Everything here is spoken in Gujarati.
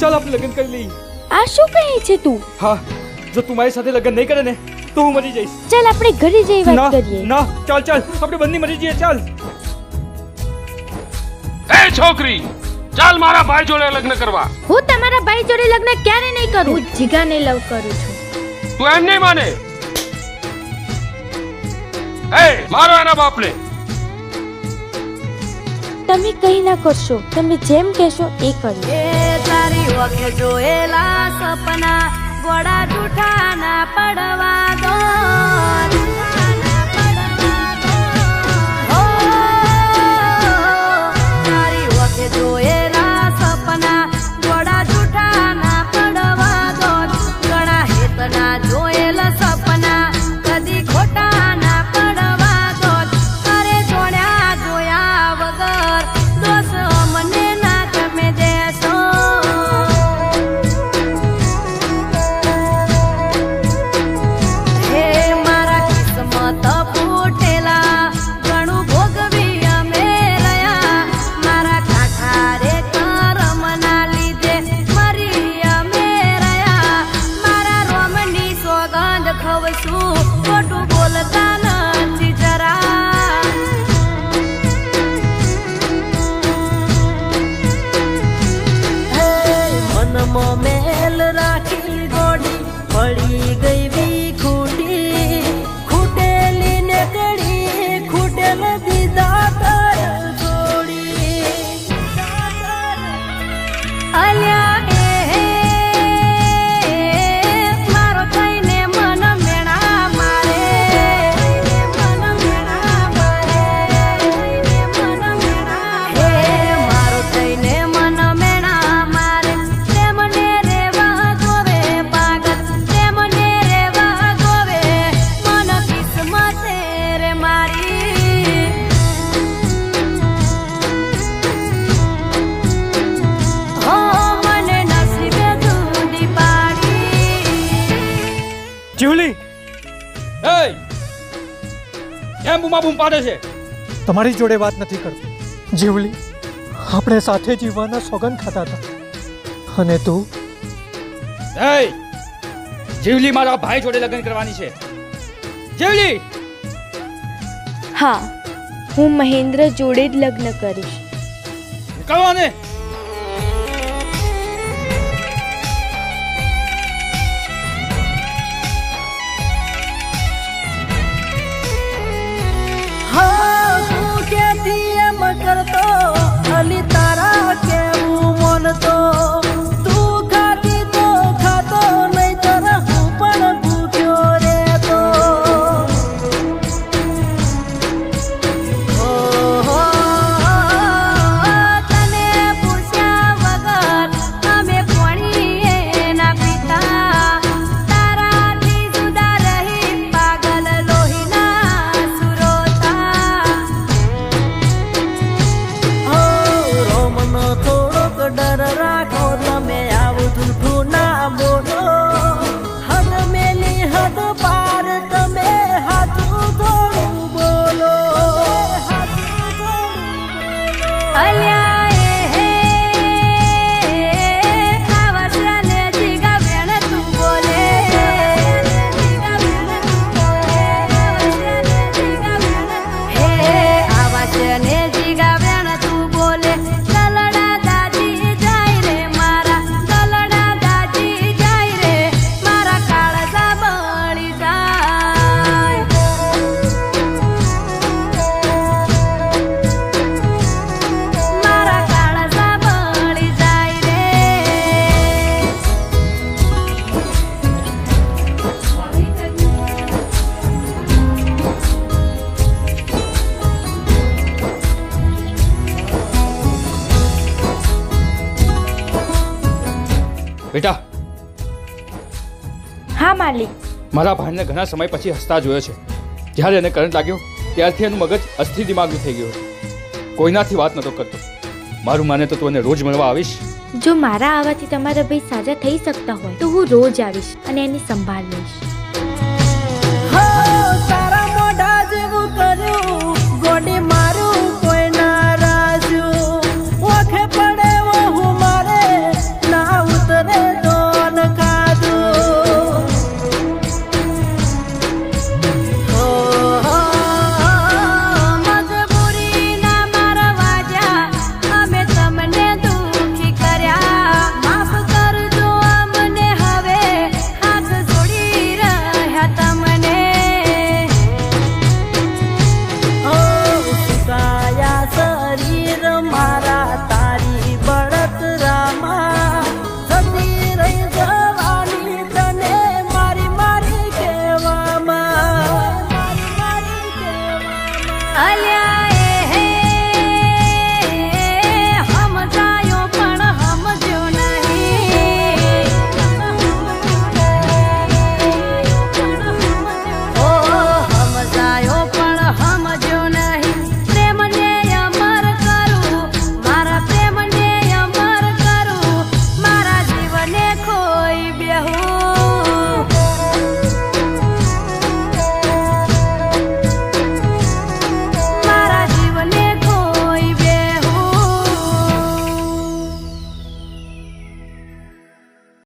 ચાલ આપણે લગ્ન કરી લઈએ. આ શું કહે છે તું? હા, જો તું મારી સાથે લગ્ન નહીં કરે ને તો હું મરી જઈશ. ચાલ આપણે ઘરે જઈ વાત કરીએ. ના, ચાલ ચાલ આપણે બંને મરી જઈએ. ચાલ. એ છોકરી, ચાલ મારા ભાઈ જોડે લગ્ન કરવા. હું તમારા ભાઈ જોડે લગ્ન ક્યારે નહીં કરું. હું જીગાને લવ કરું છું. તું એમ નહીં માને? એ મારો એના બાપને. તમે કઈ ના કરશો, તમે જેમ કહેશો એ કરીએ. એ તારી વખે જોયેલા સપના ગોળા જૂઠા ના પડવા દો. તારી વખે જોયેલા સપના ગોળા જૂઠા ના પડવા દો. ઘણા હેતના જોયેલા સપના કદી ખોટા ના પડવા દો. અરે જોડ્યા જોયા વગર દોષ મને ના તમે દેશો. હે મારા કિસ્મત ફૂટેલા ઘણું ભોગવી અમે રહ્યા. મારા કાઠારે કરમના લીધે મરી અમે રહ્યા. મારા રોમની સોગંદ ખવશું ખોટું બોલતા નથી જરા. મનમાં મેલ રાખી ગોડી પડી ગઈ વી ખૂટી. ખૂટેલી ને કડી ખૂટેલ દીધા તર જોડી. અલ્યા એ મારો થઈને મન મેણા મારે. મન મેણા મારે. મન મેણા હે મારો થઈને મન મેણા મારે. તે મને રેવા ગોવે પાગલ. તે મને રેવા ગોવે મન કિસ્મતે રે મારી. હો મને નસીબે દૂધી પાડી. જીવલી, એ કેમ બૂમા બૂમ પાડે છે? તમારી જોડે વાત નથી કરતો. જીવલી, આપણે સાથે જીવવાના સોગંદ ખાતા હતા અને તું એ જીવલી મારા ભાઈ જોડે લગ્ન કરવાની છે. જીવલી, હા, હું મહેન્દ્ર જોડે જ લગ્ન કરીશ. નીકળવા ને. હા તું ક્યાંથી એમ કરતો અલી તારા કેવું મનતો. તું ખાતી તો ખાતો નહીં તર હું પણ ભૂખ્યો રહેતો. ઓહો, તને પૂછ્યા વગર અમે પાણીએ ના પીતા. તારાથી જુદા રહી પાગલ લોહીના સુરોતા. હો રોમનો થોડોક ડર રાખો તમે આવું જૂઠું ના બોલો. હદ મેલી હદ પાર તમે હાથું થોડું બોલો. અલ્યા એ આવશ્યને જીગા બેન તું બોલે. હે આવશ્યને જીગા બેન તું બોલે. દલડા દાદી જાય રે મારા. દલડા દાદી જાય રે મારા. કાળજા બળી જાય. મારા કાળજા બળી જાય રે. બેટા, હા માલિક. મારા ભાઈને ઘણા સમય પછી હસતા જોયો છે. જ્યારે એને કરંટ લાગ્યો ત્યારથી એનું મગજ અસ્થિર દિમાગનું થઈ ગયું હતું. કોઈનાથી વાત નતો કરતો. મારું માને તો તું એને રોજ મળવા આવીશ. જો મારા આવવાથી તમારા ભાઈ સાજા થઈ શકતા હોય તો હું રોજ આવીશ અને એની સંભાળ લઈશ. હો